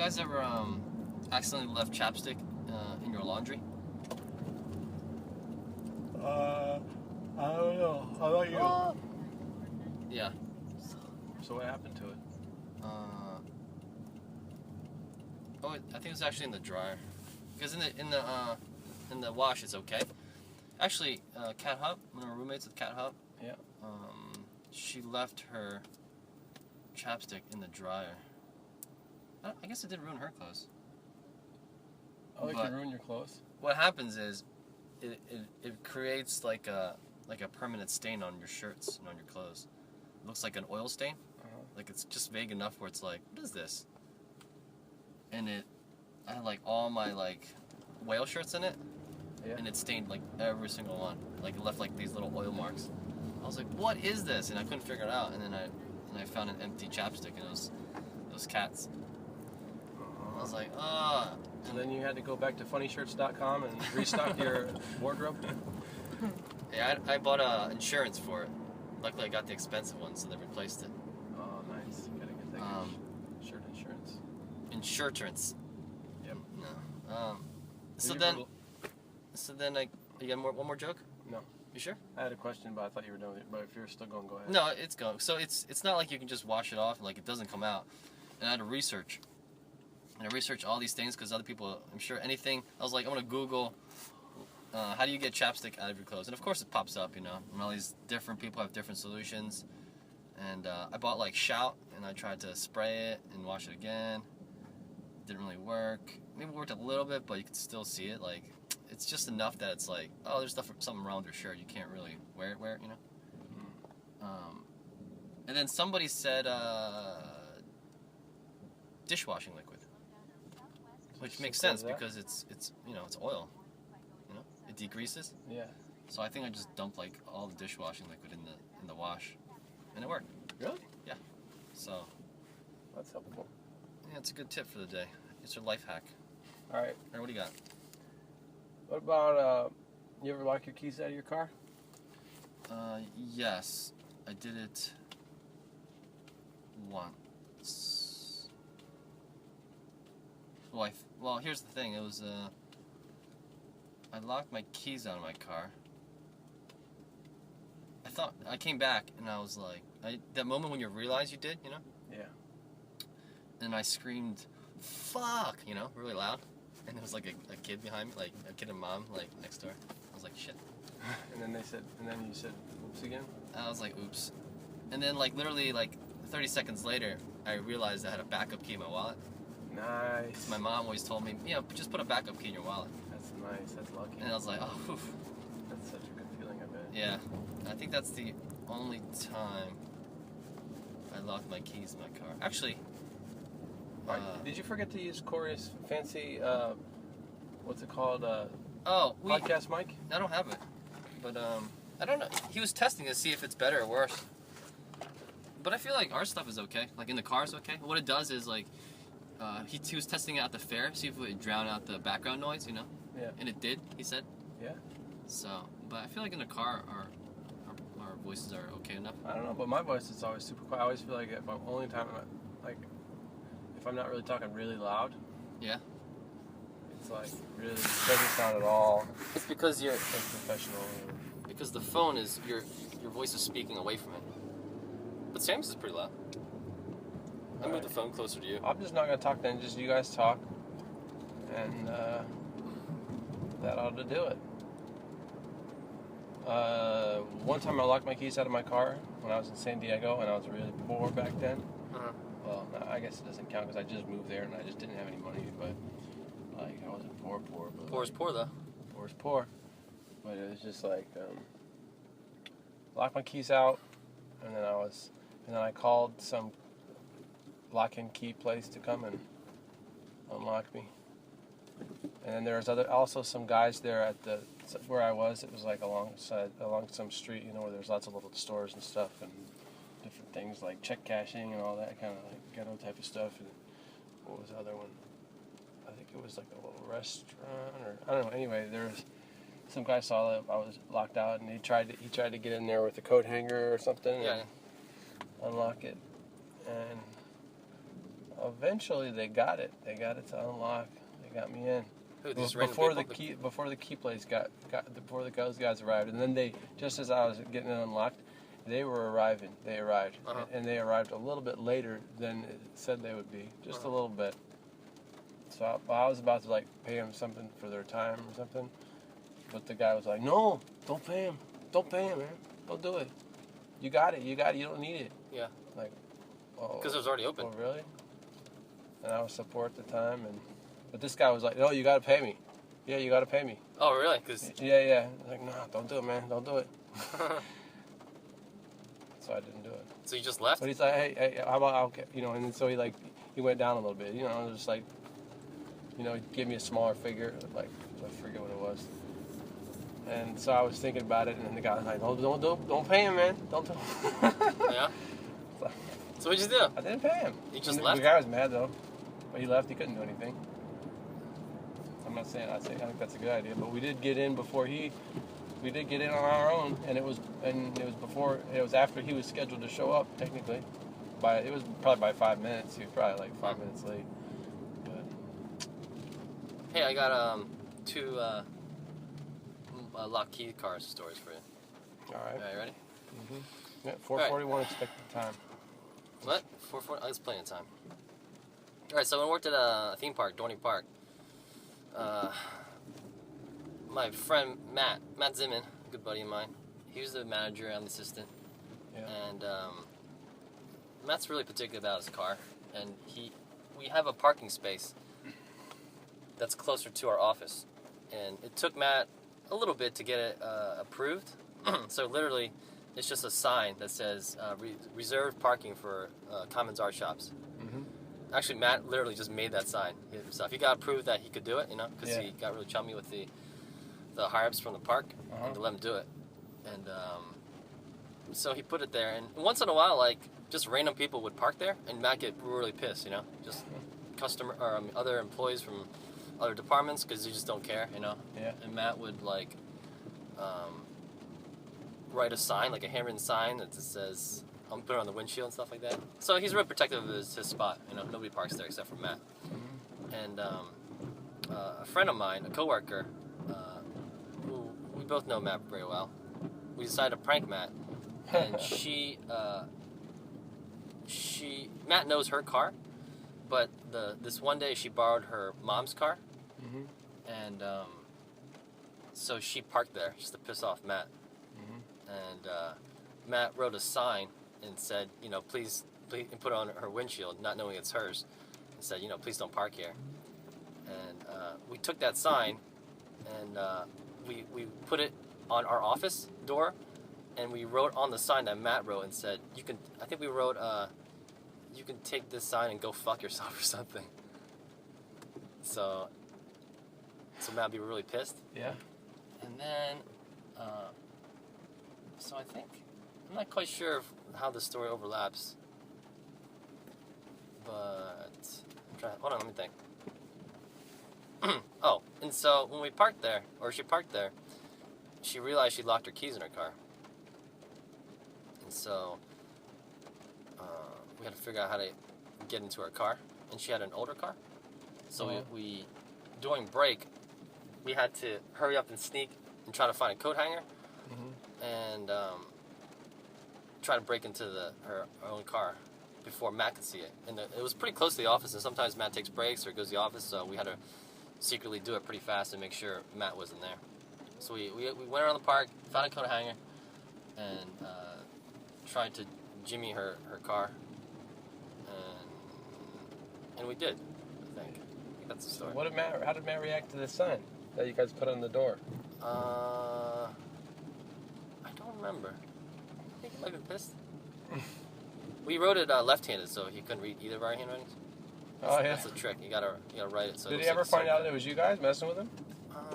guys ever accidentally left chapstick in your laundry? I don't know. How about you? Yeah. So what happened to it? I think it was actually in the dryer. Because in the wash it's okay. Actually, Cat Hupp, one of our roommates with Cat Hupp. Yeah. She left her chapstick in the dryer. I guess it didn't ruin her clothes. Oh, it can ruin your clothes? What happens is, it creates like a permanent stain on your shirts and on your clothes. It looks like an oil stain. Like it's just vague enough where it's like, what is this? And I had like all my like whale shirts in it, and it stained like every single one. Like it left like these little oil marks. I was like, what is this? And I couldn't figure it out. And then I found an empty chapstick, and it was cats. I was like, ah. So then you had to go back to funnyshirts.com and restock your wardrobe? Yeah, I bought insurance for it. Luckily, I got the expensive one, so they replaced it. Oh, nice. You gotta get that shirt insurance. Insurance. Yep. No. So then you got one more joke? No. You sure? I had a question, but I thought you were done with it. But if you're still going, go ahead. No, it's going. So it's not like you can just wash it off and like it doesn't come out. And I had to research. And I researched all these things because other people, I'm sure anything. I was like, I'm gonna Google. How do you get chapstick out of your clothes? And of course it pops up, you know. And all these different people have different solutions. And I bought like Shout, and I tried to spray it and wash it again. Didn't really work. Maybe it worked a little bit, but you can still see it. Like, it's just enough that it's like, oh, there's something wrong with your shirt. You can't really wear it, you know. And then somebody said dishwashing liquid, which makes sense because it's you know, it's oil. You know, it degreases. Yeah. So I think I just dumped like all the dishwashing liquid in the wash, and it worked. Really? Yeah. So. That's helpful. Yeah, it's a good tip for the day. It's your life hack. All right. All right, what do you got? What about, you ever lock your keys out of your car? Yes. I did it once. Well, here's the thing. It was, I locked my keys out of my car. I came back and I was like, that moment when you realize you did, you know? Yeah. And I screamed, fuck, you know, really loud. And there was like a kid behind me, like a kid and mom, like next door. I was like, shit. And then you said, oops again? I was like, oops. And then like literally like 30 seconds later, I realized I had a backup key in my wallet. Nice. My mom always told me, you know, just put a backup key in your wallet. That's nice, that's lucky. And I was like, oh, whew. That's such a good feeling, I bet. Yeah. I think that's the only time I locked my keys in my car. Actually, did you forget to use Corey's fancy, what's it called, podcast mic? I don't have it. But, I don't know. He was testing to see if it's better or worse. But I feel like our stuff is okay. Like, in the car is okay. What it does is, like, he was testing it at the fair, see if it would drown out the background noise, you know? Yeah. And it did, he said. Yeah. So, but I feel like in the car, our voices are okay enough. I don't know, but my voice is always super quiet. I always feel like if I'm not really talking really loud. Yeah. It's like really doesn't sound at all. It's because you're like professional. Because the phone is your voice is speaking away from it. But Sam's is pretty loud. I moved the phone closer to you. I'm just not gonna talk then. Just you guys talk, and that ought to do it. One time I locked my keys out of my car when I was in San Diego, and I was really poor back then. Well, I guess it doesn't count because I just moved there and I just didn't have any money. But like I wasn't poor. But poor is poor though. Poor is poor. But it was just like locked my keys out, and then I called some lock and key place to come and unlock me. And then there was also some guys there at where I was. It was like along some street, you know, where there's lots of little stores and stuff and different things like check cashing and all that kind of like ghetto type of stuff. And what was the other one? I think it was like a little restaurant or I don't know. Anyway, there was some guy saw that I was locked out and he tried to get in there with a coat hanger or something and unlock it. And eventually they got it. They got it to unlock. They got me in. Who, they just Before the key place before those guys arrived, and then they, just as I was getting it unlocked, they were arriving. They arrived, and they arrived a little bit later than it said they would be, just a little bit. So I was about to like pay them something for their time or something, but the guy was like, "No, don't pay him. Don't pay him, man. Don't do it. You got it. You got it. You don't need it." Yeah. Like, oh. Because it was already open. Oh, really? And I was support at the time, but this guy was like, "No, you got to pay me. Yeah, you got to pay me." Oh, really? Cause... Yeah. I was like, "No, don't do it, man. Don't do it." So I didn't do it. So you just left? But he's like, hey, how about, okay, and then so he went down a little bit, just like, he gave me a smaller figure, like, I forget what it was. And so I was thinking about it, and then the guy was like, don't pay him, man. Don't do it. Yeah? So what'd you do? I didn't pay him. You just and left? The guy was mad, though. But he left. He couldn't do anything. I'm not saying, I think that's a good idea, but we did get in before we did get in on our own, and it was after he was scheduled to show up, technically. It was probably by 5 minutes. He was probably like 5 minutes late. But hey, I got 2 lock key car stories for you. all right. All right, ready? Mm-hmm. Yeah, 4:41 expected time. What? 4:40? Oh, that's plenty of time. All right, so when I worked at a theme park, Dorney Park, my friend Matt Zitman, a good buddy of mine, he was the manager, I'm the assistant. Yeah. And Matt's really particular about his car, and we have a parking space that's closer to our office, and it took Matt a little bit to get it approved. So literally, it's just a sign that says reserved parking for Commons Art Shops. Mm-hmm. Actually, Matt literally just made that sign himself. He got approved that he could do it, because Yeah. he got really chummy with the higher-ups from the park, and to let him do it. And so he put it there, and once in a while, like, just random people would park there, and Matt get really pissed, just other employees from other departments, because they just don't care, Yeah. And Matt would, like, write a sign, like a handwritten sign that just says, I'm put it on the windshield and stuff like that. So he's really protective of his spot, nobody parks there except for Matt. And a friend of mine, a coworker, who we both know Matt very well, we decided to prank Matt, and Matt knows her car, but this one day she borrowed her mom's car, and so she parked there just to piss off Matt, and Matt wrote a sign and said, please, and put it on her windshield, not knowing it's hers, and said, please don't park here. And we took that sign, and we put it on our office door, and we wrote on the sign that Matt wrote and said, you can take this sign and go fuck yourself or something. So Matt would be really pissed. Yeah. And then, so I think, I'm not quite sure how the story overlaps, but hold on, let me think. Oh, and so when she parked there, she realized she locked her keys in her car. And so we had to figure out how to get into her car, and she had an older car. So we during break, we had to hurry up and sneak and try to find a coat hanger, and try to break into her own car before Matt could see it. And it was pretty close to the office, and sometimes Matt takes breaks or goes to the office, so we had to secretly do it pretty fast and make sure Matt wasn't there. So we went around the park, found a coat hanger, and tried to jimmy her car, and we did, I think that's the story. How did Matt react to this sign that you guys put on the door? I don't remember. I think he might have been pissed. We wrote it left-handed, so he couldn't read either of our handwritings. That's the trick. You gotta write it. So did he ever find out it was you guys messing with him?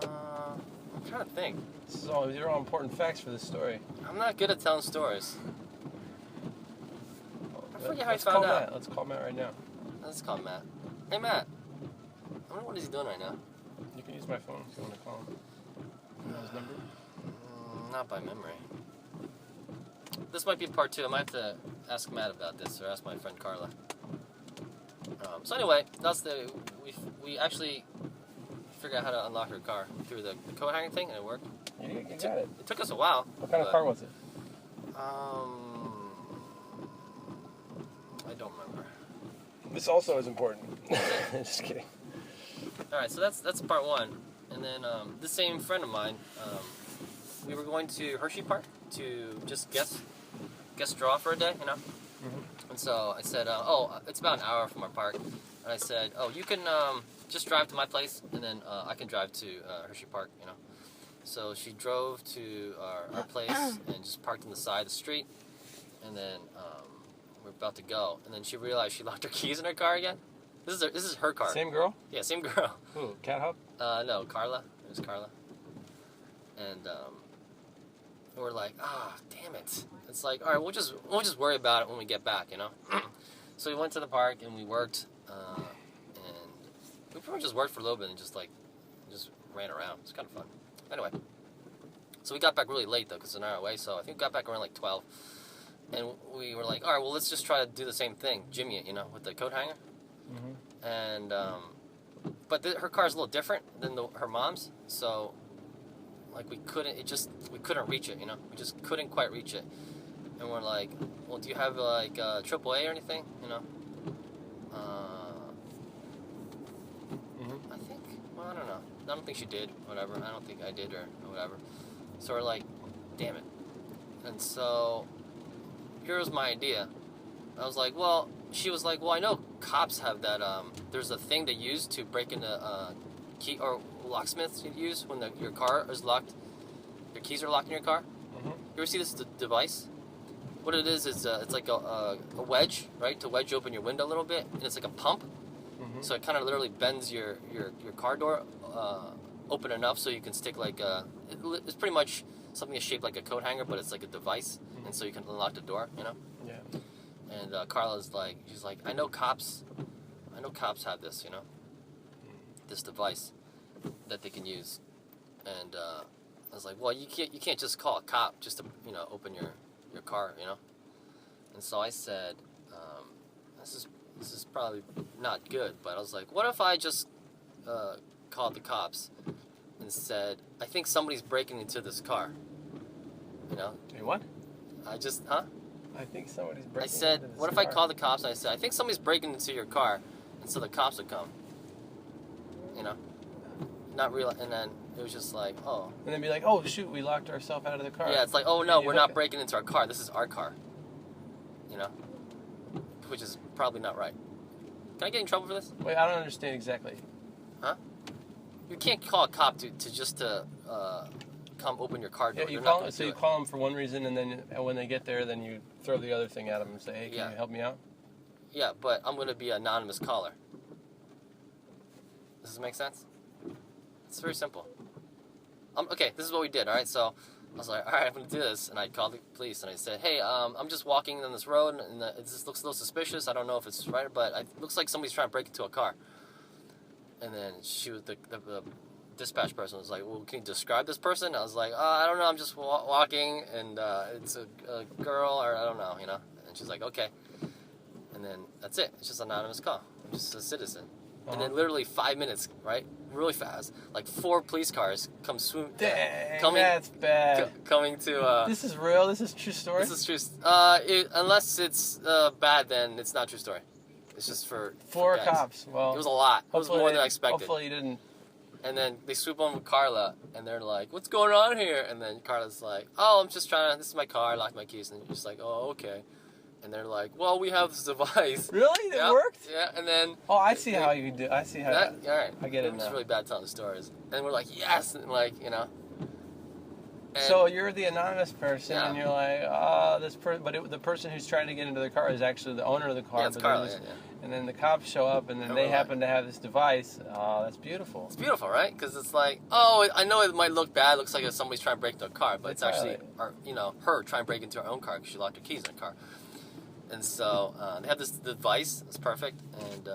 I'm trying to think. These are all important facts for this story. I'm not good at telling stories. I forget how he found out. Let's call Matt right now. Let's call Matt. Hey, Matt. I wonder what he's doing right now. You can use my phone if you want to call him. You know his number? Not by memory. This might be part 2. I might have to ask Matt about this, or ask my friend Carla. So anyway, we actually figured out how to unlock her car through the coat hanger thing, and it worked. You got it. It took us a while. What kind of car was it? I don't remember. This also is important. Just kidding. All right, so that's part one, and then this same friend of mine, we were going to Hershey Park to just guest draw for a day, you know. Mm-hmm. And so I said, it's about an hour from our park, and I said, you can just drive to my place, and then I can drive to Hershey Park, you know. So she drove to our place and just parked on the side of the street, and then we're about to go, and then she realized she locked her keys in her car again. This is her car. Same girl? Yeah, same girl. Who? Cat Hupp? No, Carla. It was Carla. And we're like, damn it. It's like, all right, we'll just worry about it when we get back, you know. So we went to the park and we worked, and we pretty much just worked for a little bit and just ran around. It's kind of fun. Anyway, so we got back really late though, because it's an hour away. So I think we got back around like 12, and we were like, all right, well, let's just try to do the same thing, jimmy it, you know, with the coat hanger. Mm-hmm. And but her car's a little different than her mom's, so like we couldn't reach it, you know. We just couldn't quite reach it, and we're like, well, do you have like AAA or anything, you know? Mm-hmm. I think, well, I don't know. I don't think she did. Whatever. I don't think I did or whatever. So we're like, damn it. And so here was my idea. I was like, well, she was like, well, I know cops have that. There's a thing they use to break into key or locksmiths use when your car is locked. Your keys are locked in your car. Mm-hmm. You ever see this device? What it is it's like a wedge, right, to wedge open your window a little bit, and it's like a pump. Mm-hmm. So it kind of literally bends your car door open enough so you can stick like it's pretty much something that's shaped like a coat hanger, but it's like a device, and so you can unlock the door, you know. Yeah. And Carla's like, she's like, I know cops have this, you know, this device that they can use. And I was like, well, you can't just call a cop just to, you know, open your car, you know. And so I said, this is probably not good, but I was like, what if I just called the cops and said, I think somebody's breaking into this car, you know. Hey, what? I think somebody's breaking. I said, into this what if car? I called the cops and I said, I think somebody's breaking into your car, and so the cops would come. You know, not real. And then it was just like, oh. And then be like, oh shoot, we locked ourselves out of the car. Yeah, it's like, oh no, we're not breaking into our car. This is our car. You know, which is probably not right. Can I get in trouble for this? Wait, I don't understand exactly. Huh? You can't call a cop to come open your car door. Yeah, you call them for one reason, and then when they get there, then you throw the other thing at them and say, hey, can you help me out? Yeah, but I'm going to be an anonymous caller. Does this make sense? It's very simple. Okay, this is what we did, all right? So I was like, all right, I'm going to do this. And I called the police, and I said, hey, I'm just walking on this road, and it just looks a little suspicious. I don't know if it's right, but it looks like somebody's trying to break into a car. And then the dispatch person was like, well, can you describe this person? I was like, I don't know, I'm just walking, and it's a girl, or I don't know, you know. And she's like, okay. And then that's it. It's just an anonymous call. I'm just a citizen. Uh-huh. And then literally 5 minutes, right, really fast, like 4 police cars come that's bad. Coming to... this is real? This is true story? This is true. Unless it's bad, then it's not true story. It's just for 4 cops. Well, it was a lot. It was more than I expected. Hopefully you didn't. And then they swoop on with Carla, and they're like, what's going on here? And then Carla's like, oh, I'm just this is my car, I locked my keys. And you're just like, oh, okay. And they're like, well, we have this device. Really? It worked? Yeah, and then... Oh, I see how you do. I see how... All right. I get it now. I'm just really bad telling the stories. And we're like, yes! And like, you know... And so you're the anonymous person, and you're like, the person who's trying to get into the car is actually the owner of the car. Yeah, it's Carla, And then the cops show up, and then they happen to have this device. Oh, that's beautiful. It's beautiful, right? Because it's like, oh, I know it might look bad. It looks like somebody's trying to break into a car, but it's actually, her trying to break into her own car because she locked her keys in her car. And so they have this device. It's perfect. And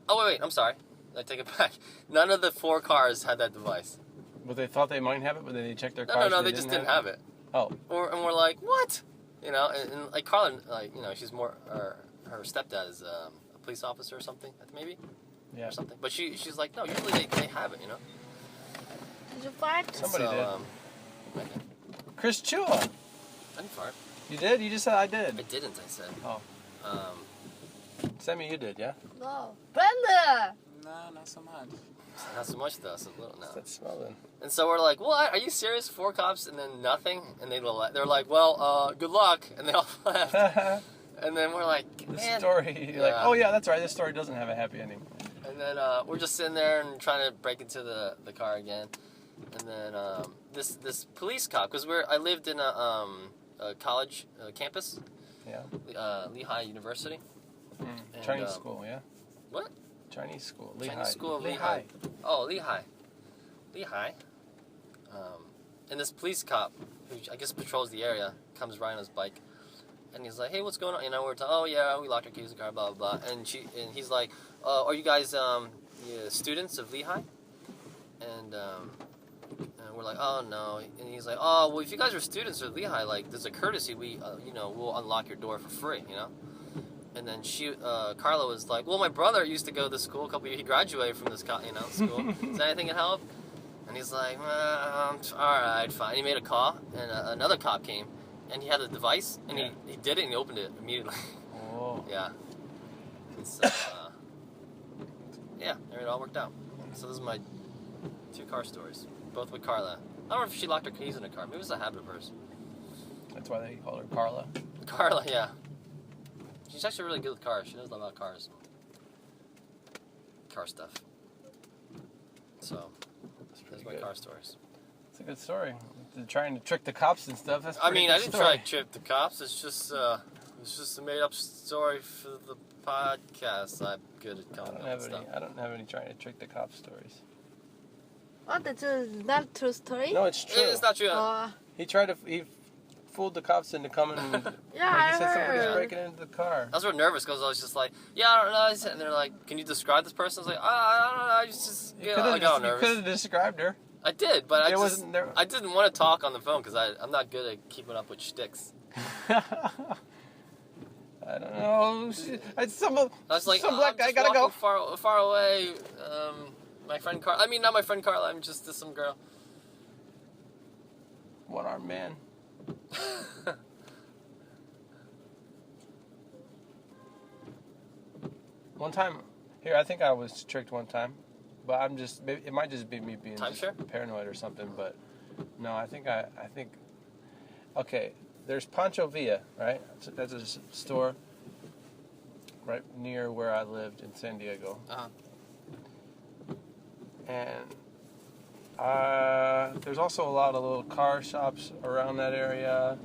wait, I'm sorry. I take it back. None of the 4 cars had that device. Well, they thought they might have it, but then they checked their cars. No, they just didn't have it. Oh. And we're like, what? You know, and like Carla, like, you know, she's more, her stepdad is a police officer or something, maybe, Yeah. or something. But she's like, no, usually they have it, you know. Did you fart? Somebody did. I did. Chris Chua. I didn't fart. You did? You just said I did. I didn't. I said. Oh. Sammy, you did, yeah? No. Brenda! Nah, not so much. Not so much though. So little now. That's smelling. And so we're like, what? Are you serious? 4 cops and then nothing? And they're like, well, good luck. And they all left. And then we're like, The man. story, you're like, oh yeah, that's right, this story doesn't have a happy ending. And then we're just sitting there and trying to break into the car again. And then this police cop, because I lived in a college campus, Yeah. Lehigh University. And, Chinese school, yeah? What? Chinese school. Lehigh. Chinese school of Lehigh. Lehigh. Oh, Lehigh. And this police cop, who I guess patrols the area, comes riding on his bike. And he's like, hey, what's going on? You know, we're talking, oh, yeah, we locked our keys in the car, blah, blah, blah. And he's like, are you guys students of Lehigh? And we're like, oh, no. And he's like, oh, well, if you guys are students of Lehigh, like, there's a courtesy. We'll unlock your door for free, you know? And then Carla was like, well, my brother used to go to this school a couple years. He graduated from this school. Is that anything can help? And he's like, all right, fine. He made a call, and another cop came, and he had the device, and he did it, and he opened it immediately. Oh. Yeah. And so, yeah, it all worked out. So those are my 2 car stories, both with Carla. I don't know if she locked her keys in her car. Maybe it was a habit of hers. That's why they call her Carla. Carla, yeah. She's actually really good with cars. She knows a lot about cars. Car stuff. So, those are my car stories. It's a good story. They're trying to trick the cops and stuff. That's a I pretty mean, good I didn't story. try to trip the cops. It's just a made-up story for the podcast. I'm good at coming up with stuff. I don't have any trying to trick the cops stories. What? That's not true story? No, it's true. It's not true. He fooled the cops into coming. Yeah, He said I somebody's heard. breaking into the car. I was real nervous because I was just like, yeah, I don't know. And they're like, can you describe this person? I was like, I don't know. I just You I got could nervous. have described her. I did, but It wasn't there. I didn't want to talk on the phone because I'm not good at keeping up with shticks. I don't know. I was like, some I'm black guy just gotta go. walking far away. My friend Carla. I mean, not my friend Carla. I'm just some girl. One-armed man. One time, here, I think I was tricked one time, but it might just be me being just paranoid or something, but no, I think, okay, there's Pancho Villa, right? That's a store right near where I lived in San Diego. Uh-huh. And there's also a lot of little car shops around that area,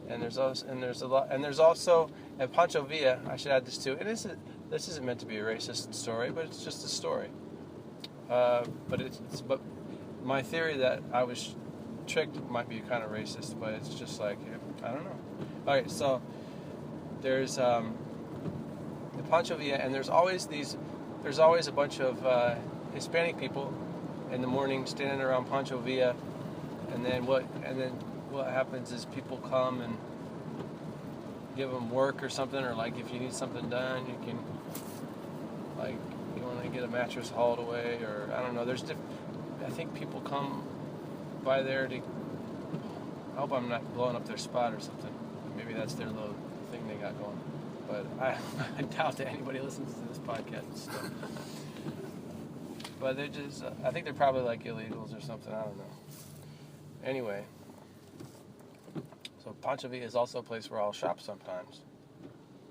and there's also at Pancho Villa. I should add this too. This isn't meant to be a racist story, but it's just a story. But my theory that I was tricked might be kind of racist, but it's just like I don't know. All right, so there's the Pancho Villa, and there's always a bunch of Hispanic people in the morning standing around Pancho Villa, and then what happens is people come and give them work or something, or like if you need something done, you can, like, you want to get a mattress hauled away, or I don't know. I think people come by there to. I hope I'm not blowing up their spot or something. Maybe that's their little thing they got going. But I doubt that anybody listens to this podcast still. But they're just, I think they're probably like illegals or something, I don't know. Anyway, so Pancho Villa is also a place where I'll shop sometimes.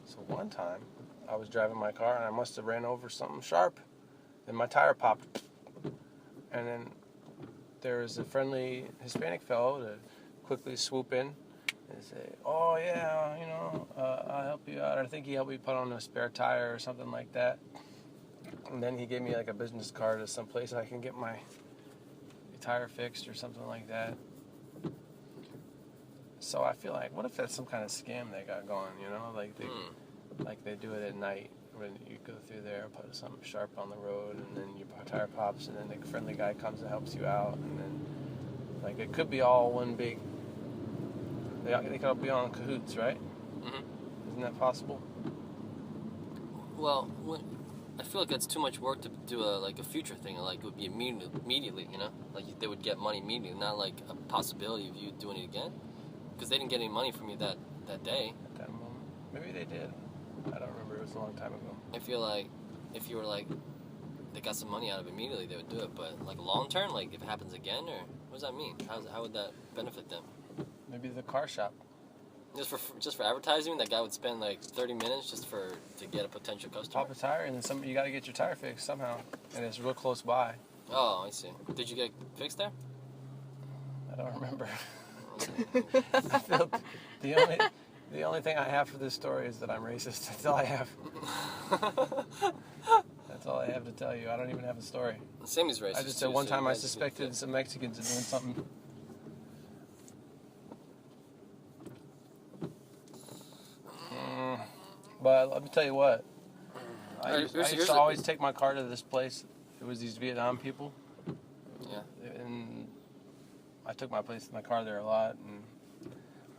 So one time, I was driving my car and I must have ran over something sharp. Then my tire popped. And then there was a friendly Hispanic fellow to quickly swoop in and say, oh yeah, I'll help you out. I think he helped me put on a spare tire or something like that. And then he gave me like a business card to some place I can get my tire fixed or something like that. So I feel like, what if that's some kind of scam they got going, like they do it at night when you go through there, put something sharp on the road, and then your tire pops, and then the friendly guy comes and helps you out, and then like it could be all one big. They could all be on Cahoots, right? Mm-hmm. Isn't that possible? Well, I feel like that's too much work to do a future thing. Like it would be immediately, you know, like they would get money immediately, not like a possibility of you doing it again, because they didn't get any money from you that day. At that moment, maybe they did. I don't remember. It was a long time ago. I feel like if you were like they got some money out of it immediately, they would do it. But like long term, like if it happens again, or what does that mean? How would that benefit them? Maybe the car shop. Just for advertising, that guy would spend like 30 minutes to get a potential customer. Pop a tire, and then you got to get your tire fixed somehow, and it's real close by. Oh, I see. Did you get fixed there? I don't remember. I feel the only thing I have for this story is that I'm racist. That's all I have. That's all I have to tell you. I don't even have a story. Sammy's racist. I just said one time I suspected some Mexicans of doing something. But let me tell you what. I used to always take my car to this place. It was these Vietnam people. Yeah. And I took my car there a lot, and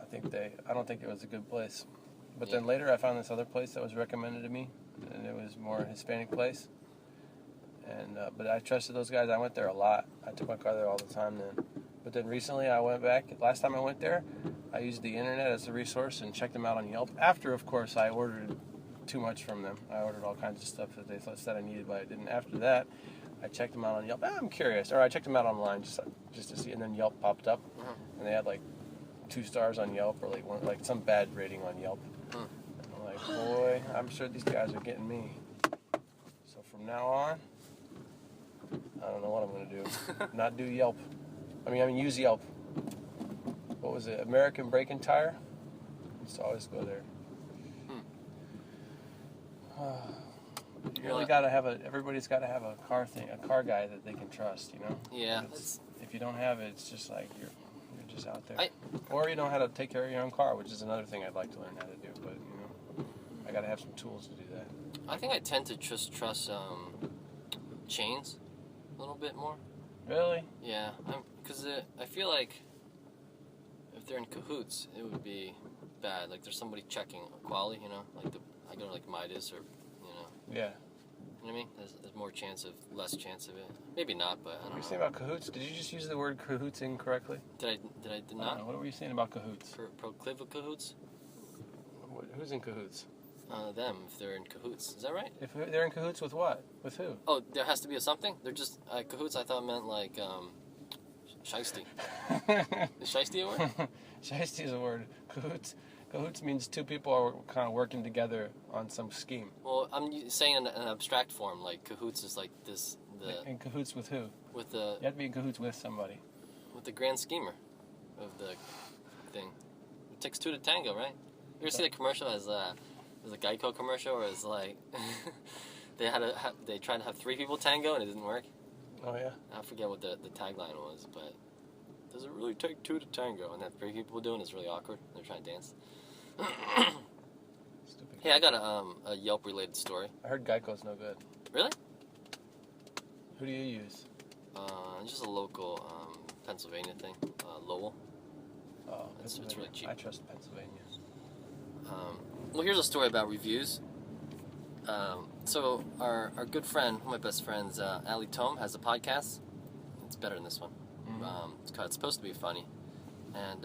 I don't think it was a good place. But then later I found this other place that was recommended to me, and it was more a Hispanic place. And but I trusted those guys. I went there a lot. I took my car there all the time then. But then recently I went back. Last time I went there, I used the internet as a resource and checked them out on Yelp. After, of course, I ordered too much from them. I ordered all kinds of stuff that they said I needed, but I didn't. After that, I checked them out on Yelp. I'm curious. Or I checked them out online just to see, and then Yelp popped up, and they had like 2 stars on Yelp, or like some bad rating on Yelp. And I'm like, boy, I'm sure these guys are getting me. So from now on, I don't know what I'm going to do. Not do Yelp. I mean, use Yelp. What was it? American Brake and Tire? Used to always go there. You really got to have everybody's got to have a car guy that they can trust, you know? Yeah. If you don't have it, it's just like you're just out there. Or you know how to take care of your own car, which is another thing I'd like to learn how to do, but you know, I got to have some tools to do that. I think I tend to just trust chains a little bit more. Really? Yeah, because I feel like if they're in cahoots, it would be bad. Like there's somebody checking quality, you know, like I go to like Midas or, you know. Yeah. You know what I mean? There's less chance of it. Maybe not, but I don't know. What were you saying about cahoots? Did you just use the word cahoots incorrectly? Did I not? What were you saying about cahoots? Proclive cahoots? Who's in cahoots? Them, if they're in cahoots. Is that right? If they're in cahoots with what? With who? Oh, there has to be a something? They're just, cahoots I thought meant like, shiesty. Is shiesty a word? Shiesty is a word. Cahoots means 2 people are kind of working together on some scheme. Well, I'm saying in an abstract form, like cahoots is like this. In cahoots with who? With the. You have to be in cahoots with somebody. With the grand schemer of the thing. It takes 2 to tango, right? You ever see the commercial as a Geico commercial, where it's like they tried to have 3 people tango and it didn't work? Oh yeah. I forget what the tagline was, but does it really take 2 to tango? And that 3 people doing it's really awkward. They're trying to dance. Stupid. Hey, I got a Yelp related story. I heard Geico's no good. Really? Who do you use? Just a local Pennsylvania thing, Lowell. Oh, it's really cheap. I trust Pennsylvania. Well, here's a story about reviews. So our good friend, one of my best friends, Ali Tome, has a podcast. It's better than this one. Mm-hmm. It's supposed to be funny, and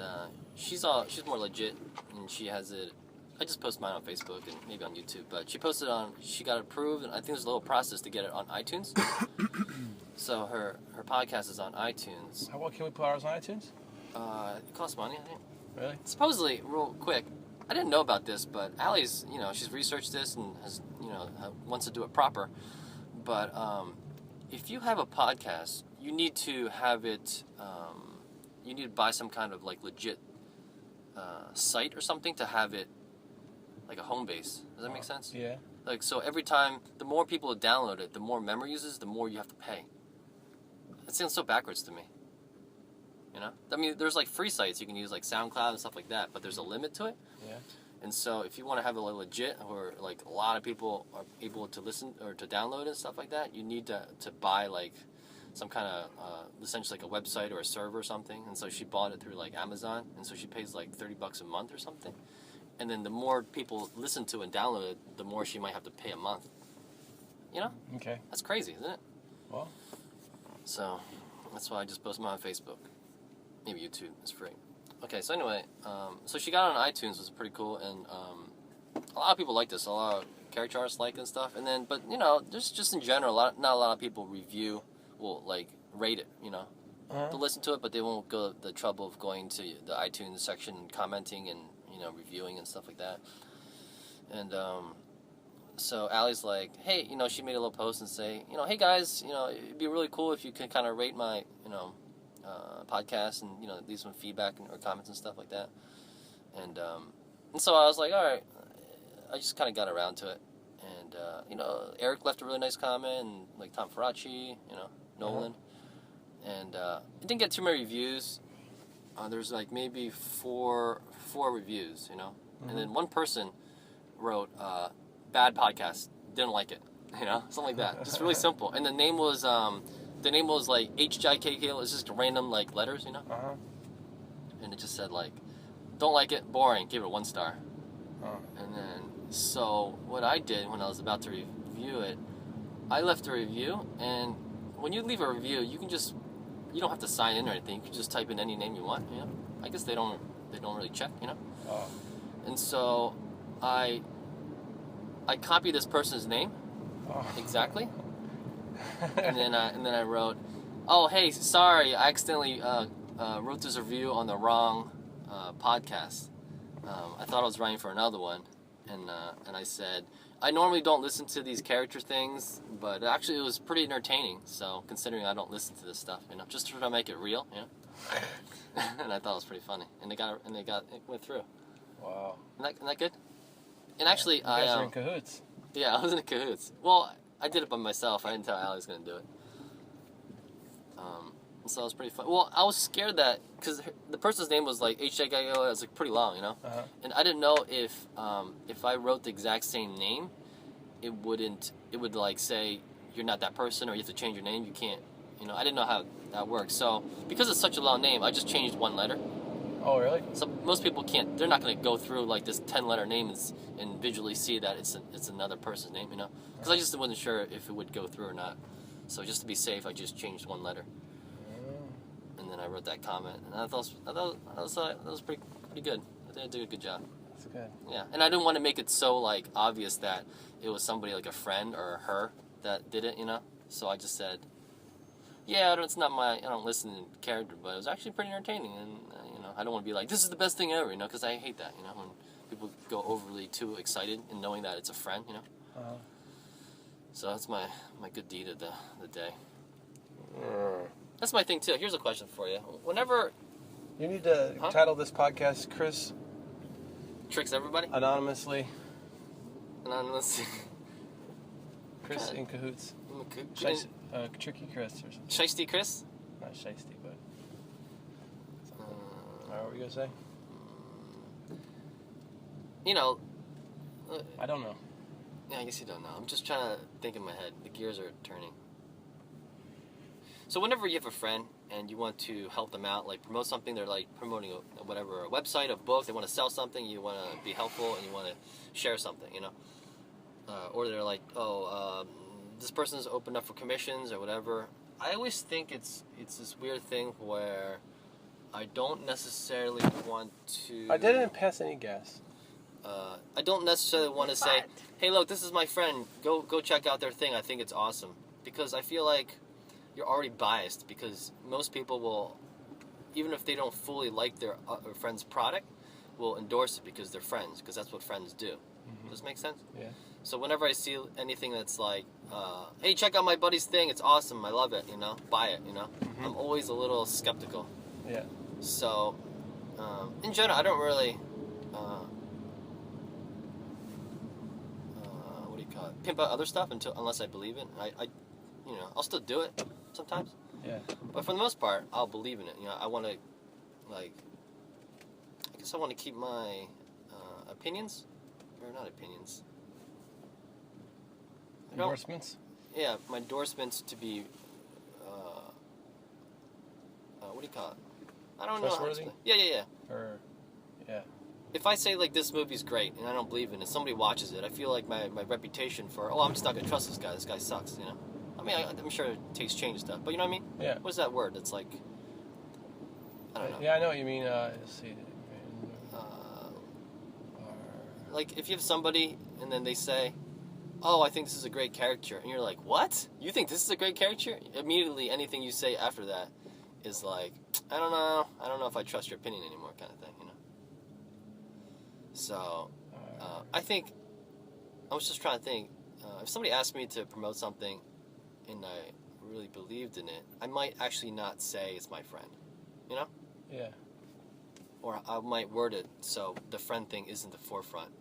she's more legit, and she has it. I just post mine on Facebook and maybe on YouTube, but she got it approved, and I think there's a little process to get it on iTunes. So her podcast is on iTunes. What can we put ours on iTunes? It costs money, I think. Really? Supposedly, real quick, I didn't know about this, but Allie's, she's researched this and has, wants to do it proper. But if you have a podcast, you need to have it, you need to buy some kind of, like, legit site or something to have it, like a home base. Does that make sense? Yeah. Like, so every time, the more people download it, the more memory uses, the more you have to pay. It sounds so backwards to me. You know? I mean, there's like free sites you can use, like SoundCloud and stuff like that, but there's a limit to it. Yeah. And so if you want to have it legit, or like a lot of people are able to listen or to download and stuff like that, you need to buy like some kind of, essentially like a website or a server or something. And so she bought it through like Amazon, and so she pays like $30 a month or something. and then the more people listen to it and download it, the more she might have to pay a month. You know? Okay. That's crazy, isn't it? Well. So, that's why I just post mine on Facebook. Maybe YouTube. It's free. Okay, so anyway, so she got on iTunes, which was pretty cool, and a lot of people like this. A lot of character artists like it and stuff. And then, but, you know, just in general, not a lot of people will, like, rate it, you know. Uh-huh. To listen to it, but they won't go the trouble of going to the iTunes section and commenting and, you know, reviewing and stuff like that. And so Allie's like, hey, you know, she made a little post and say, you know, hey guys, you know, it'd be really cool if you could kind of rate my, you know, podcast and, you know, leave some feedback or comments and stuff like that. And so I was like, all right, I just kind of got around to it. And, you know, Eric left a really nice comment, and like Tom Faraci, you know, Nolan. Uh-huh. And it didn't get too many reviews. There's like maybe four reviews, you know. Mm-hmm. And then one person wrote, bad podcast, didn't like it, you know, something like that. Just really simple. And the name was like HJKK, it's just random like letters, you know. Uh-huh. And it just said like, don't like it, boring, give it 1 star. Uh-huh. And then, so what I did when I was about to review it, I left a review, and when you leave a review, you don't have to sign in or anything. You can just type in any name you want, you know. I guess they don't really check, you know. Oh. And so I copied this person's name exactly, and then I wrote, oh hey, sorry, I accidentally wrote this review on the wrong podcast. I thought I was writing for another one, and I said, I normally don't listen to these character things, but actually it was pretty entertaining. So considering I don't listen to this stuff, you know, just to try to make it real, you know. And I thought it was pretty funny, and it went through. Wow. Isn't that good? And actually, you guys are in cahoots. Yeah, I was in cahoots. Well, I did it by myself. I didn't tell Allie I was going to do it. So it was pretty fun. Well, I was scared that, because the person's name was like HJKO, it was like pretty long, you know? Uh-huh. And I didn't know if I wrote the exact same name, it would like say, you're not that person, or you have to change your name, you can't, you know, I didn't know how that works. So, because it's such a long name, I just changed 1 letter. Oh, really? So most people can't, they're not going to go through like this 10-letter name and visually see that it's another person's name, you know? Because I just wasn't sure if it would go through or not. So just to be safe, I just changed 1 letter. And then I wrote that comment, and I thought that was pretty good. I think I did a good job. That's good. Yeah, and I didn't want to make it so like obvious that it was somebody like a friend or her that did it, you know. So I just said, yeah, I don't listen to character, but it was actually pretty entertaining, and you know, I don't want to be like, this is the best thing ever, you know, because I hate that, you know, when people go overly too excited and knowing that it's a friend, you know. Uh-huh. So that's my good deed of the day. That's my thing too. Here's a question for you. Whenever you need to title this podcast "Chris Tricks Everybody," anonymously. Chris Okay. in cahoots. Tricky Chris or something. Shiesty Chris? Not shiesty, but what were you gonna say? You know. I don't know. Yeah, I guess you don't know. I'm just trying to think in my head. The gears are turning. So whenever you have a friend and you want to help them out, like promote something, they're like promoting a website, a book, they want to sell something, you want to be helpful and you want to share something, you know. Or they're like, this person's open up for commissions or whatever. I always think it's this weird thing where I don't necessarily want to... I didn't pass any gas. I don't necessarily want to say, hey, look, this is my friend. Go check out their thing. I think it's awesome. Because I feel like you're already biased. Because most people will, even if they don't fully like their friend's product, will endorse it because they're friends. Because that's what friends do. Mm-hmm. Does this make sense? Yeah. So whenever I see anything that's like, hey, check out my buddy's thing. It's awesome. I love it. You know, buy it. You know, Mm-hmm. I'm always a little skeptical. Yeah. So, in general, I don't really, what do you call it? Pimp out other stuff unless I believe it. I'll still do it sometimes. Yeah. But for the most part, I'll believe in it. You know, I want to, I guess I want to keep my opinions, or not opinions. Endorsements? Yeah, my endorsements to be, what do you call it? I don't know. Trustworthy? Yeah. Or, yeah. if I say like this movie's great and I don't believe in it, somebody watches it, I feel like my reputation for I'm just not gonna trust this guy. This guy sucks. You know. I mean, I'm sure tastes change stuff, but you know what I mean? Yeah. What's that word? It's like I don't know. Yeah, I know what you mean. Let's see. Like if you have somebody and then they say, "Oh, I think this is a great character," and you're like, "What? You think this is a great character?" Immediately, anything you say after that is like, "I don't know if I trust your opinion anymore," kind of thing, you know. So, I think I was just trying to think. If somebody asked me to promote something, and I really believed in it, I might actually not say it's my friend, you know. Yeah. Or I might word it so the friend thing isn't the forefront.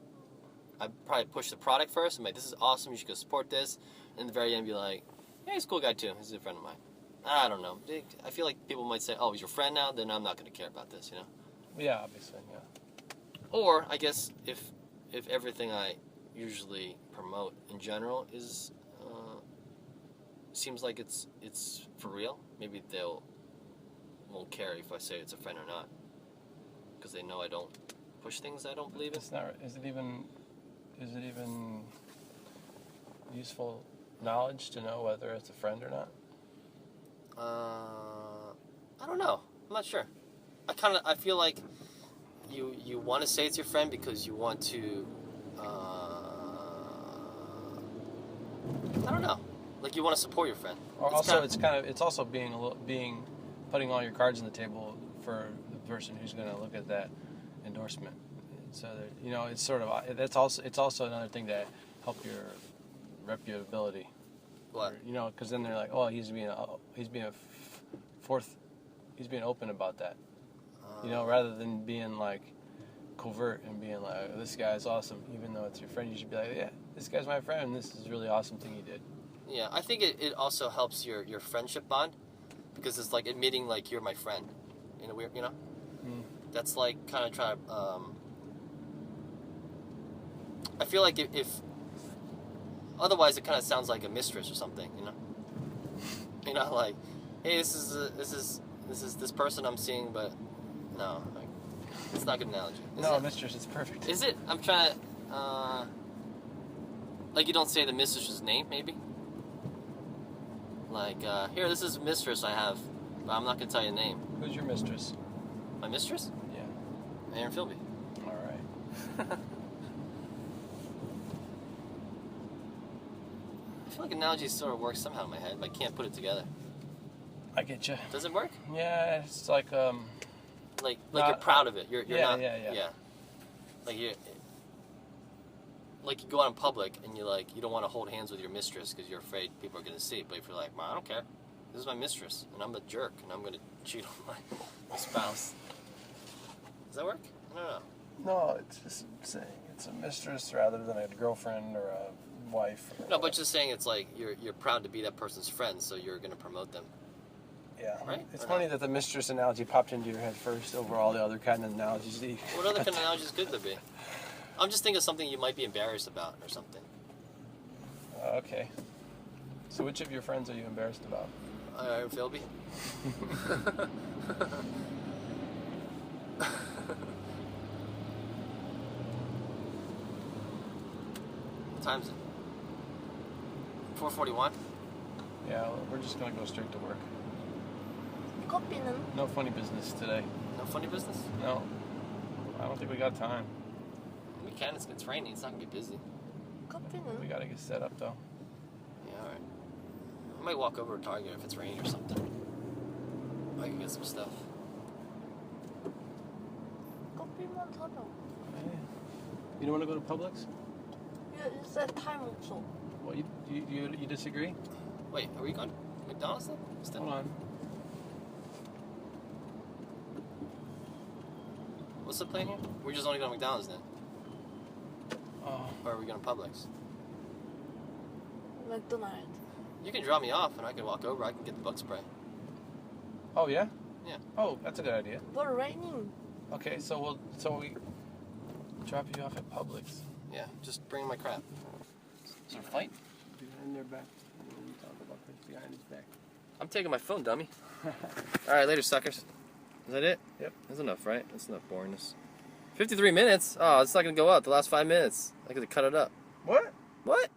I'd probably push the product first and be like, this is awesome, you should go support this. And at the very end be like, yeah, he's a cool guy too, he's a friend of mine. I don't know. I feel like people might say, oh, he's your friend now, then I'm not going to care about this, you know? Yeah, obviously, yeah. Or, I guess, if everything I usually promote in general is, seems like it's for real, maybe won't care if I say it's a friend or not. Because they know I don't push things I don't believe in. It's not. Is it even useful knowledge to know whether it's a friend or not? I don't know. I'm not sure. I feel like you want to say it's your friend because you want to. I don't know. Like you want to support your friend. Or it's also being putting all your cards on the table for the person who's going to look at that endorsement. So that, you know, it's sort of it's also another thing to help your reputability. What? You know, because then they're like, oh, he's being open about that. You know, rather than being like covert and being like, oh, this guy's awesome, even though it's your friend, you should be like, yeah, this guy's my friend. This is a really awesome thing he did. Yeah, I think it also helps your friendship bond because it's like admitting like you're my friend in a weird, you know. That's like kind of trying to. I feel like if otherwise it kind of sounds like a mistress or something, you know. You know, like, hey, this is this person I'm seeing, but no, like, it's not a good analogy. No, mistress, it's perfect. Is it? I'm trying to. Like you don't say the mistress's name, maybe. Like, here, this is mistress I have, but I'm not gonna tell you the name. Who's your mistress? My mistress? Yeah. Aaron Philby. All right. I feel like analogy sort of works somehow in my head, but I can't put it together. I get you. Does it work? Yeah, it's like Like you're proud of it. You're not. Yeah. Like you go out in public and you don't want to hold hands with your mistress because you're afraid people are gonna see it. But if you're like, well, I don't care. This is my mistress, and I'm a jerk, and I'm gonna cheat on my spouse. Does that work? I don't know. No, it's just saying it's a mistress rather than a girlfriend or a wife. No, but just saying it's like you're proud to be that person's friend, so you're gonna promote them. Yeah. Right? It's funny that the mistress analogy popped into your head first over all the other kind of analogies. What other kind of analogies could there be? I'm just thinking of something you might be embarrassed about or something. Okay. So which of your friends are you embarrassed about? Aaron Philby. What time is it? 4:41? Yeah, we're just going to go straight to work. 커피는? No funny business today. No funny business? No. I don't think we got time. We can. It's raining. It's not going to be busy. 커피는? We got to get set up, though. Yeah, alright. I might walk over to Target if it's raining or something. I can get some stuff. 커피만 사자. You don't want to go to Publix? You said time 없어. Well, you disagree? Wait, are we going to McDonald's then? Still? Hold on. What's the plan here? We're just only going to McDonald's then. Oh. Or are we going to Publix? 맥도날드. You can drop me off and I can walk over. I can get the bug spray. Oh, yeah? Yeah. Oh, that's a good idea. But raining. Okay, so we drop you off at Publix. Yeah, just bring my crap. Is there a fight? Behind their back. We talk about this behind his back. I'm taking my phone, dummy. Alright, later, suckers. Is that it? Yep. That's enough, right? That's enough boringness. 53 minminutes? Oh, it's not gonna go up the last 5 minutes. I could cut it up. What? What?